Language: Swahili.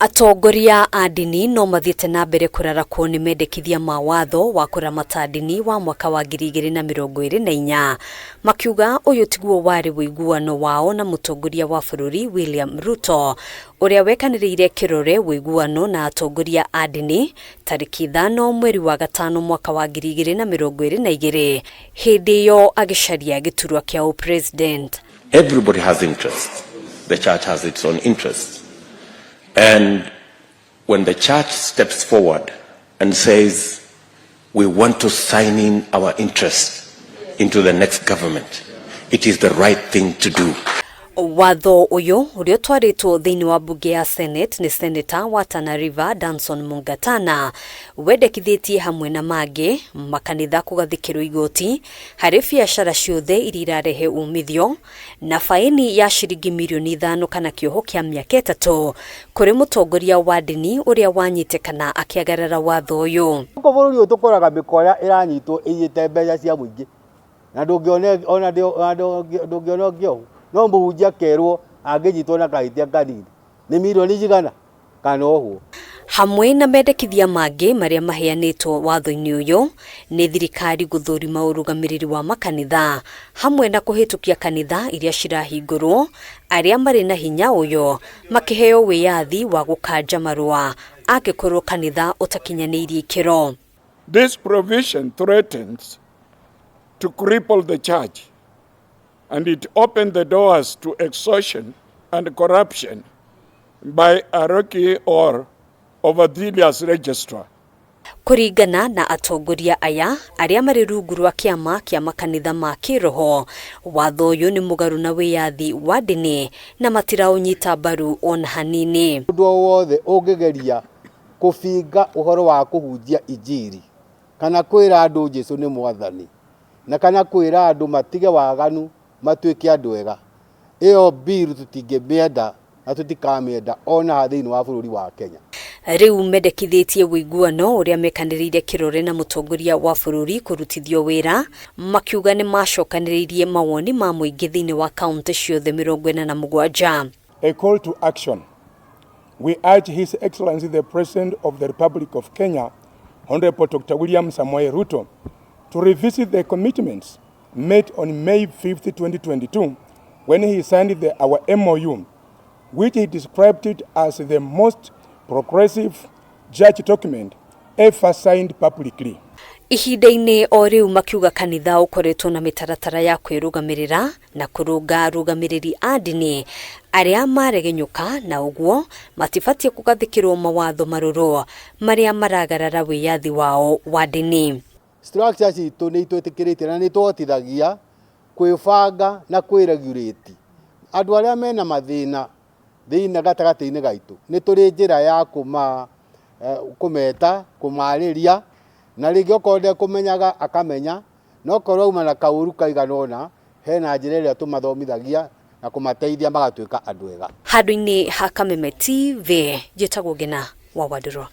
Atongoria a ndini no mathiĩte na mbere kũrarakwo nĩ mendekithia ma watho wa kũramata ndini wa mwaka wa 2024 makiuga ũyũ tiguo warĩ wĩiguano wao na mũtongoria wa bũrũri William Ruto ũrĩa wekanĩrĩire kĩrore wĩiguano na atongoria a ndini tarĩki 5 mweri wa gatano mwaka wa 2022 hĩndĩ ĩyo agĩcaria gĩturwa kĩa president. Everybody has interest. The church has its own interest. And when the church steps forward and says, we want to sign in our interest into the next government, it is the right thing to do. Watho uyu uria twaritwo thiini wa bunge ya Senate ni Senator wa Tana River DANSON MUNGATANA wendekithitie hamwe na mangĩ makanitha kũgathĩkĩrwo igoti harĩ biacara ciothe iria irarehe umithio na faini ya ciringi mirioni 5 kana kĩoho kĩa mĩaka 3 kũrĩ mũtongoria wa ndini ũrĩa wanyitikana akĩagarara watho ũyũ. Bũrũri ũyũ tũkoraga mĩkoya ĩranyitwo ĩiyĩte mbeca cia mũingĩ na ndũngĩona ngĩo no mbunge kerwo angĩnyitwo na kahĩtia kanini nĩ mirioni cigana kana ũguo. Hamwe na mendekithia mangĩ marĩa maheanĩtwo watho-inĩ ũyũ nĩ thirikari gũthũrima ũrũgamĩrĩri wa makanitha hamwe na kũhĩtũkia kanitha iria cirahingũrwo arĩa marĩ na hinya ũyũ makĩheo wĩyathi wa gũkanja marũa angĩkorwo kanitha ũtakinyanĩirie ikĩro. This provision threatens to cripple the church, and it opened the doors to extortion and corruption by a rocky or overzealous registrar. Kuringana na atongoria aya arĩa marĩ rungu rwa kĩama kĩa makanitha ma KI-ROHO, watho ũyũ nĩ mũgarũ na wĩyathi wa ndini na matiraũnyita mbaru ona hanini. Ũndũ wothe ũngĩgeria kũbinga ũhoro wa kũhunjia injiri kana kwĩra andũ Jesũ nĩ mwathani na kana kwĩra andũ matige waganu matuĩke andũ ega, ĩyo bill tũtingĩmĩenda na tũtikamĩenda ona thĩinĩ wa bũrũri wa Kenya. Rĩu mendekithĩtie wĩiguano ũrĩa mekanĩrĩire kĩrore na mũtongoria wa bũrũri kũrutithio wĩra makiuga nĩ macokanĩrĩirie mawoni ma mũingĩ thĩinĩ wa kaunti ciothe 47. A call to action. We urge His Excellency the President of the Republic of Kenya, Honorable Dr. William Samoei Ruto, to revisit the commitments made on May 5th, 2022, when he signed our MOU, which he described it as the most progressive church document ever signed publicly. Ihinda-inĩ o rĩu makiuga kanitha ũkoretwo na mĩtaratara ya kwĩrũgamĩrĩra na kũrũnga arũgamĩrĩri a ndini arĩa maregenyũka na ũguo matibatie kũgathĩkĩrwo mawatho marũrũ marĩa maragarara wĩyathi wao wa ndini. Structure citũ nĩ itwĩtĩkĩrĩte na nĩ tũhotithagia kwĩbanga na kwĩregulate andũ arĩa mena mathĩna thĩinĩ gatagatĩ-inĩ gaitũ. Nĩ tũrĩ njĩra ya kũmeta kũmarĩria na rĩngĩ okorwo ndekũmenyaga akamenya no okorwo auma na kaũru kaigana ũna hena njĩra ĩrĩa tũmathomithagia na kũmateithia magatuĩka andũ ega. Handũ-inĩ ha Kameme TV njĩtagwo Ngina wa Wadũrwo.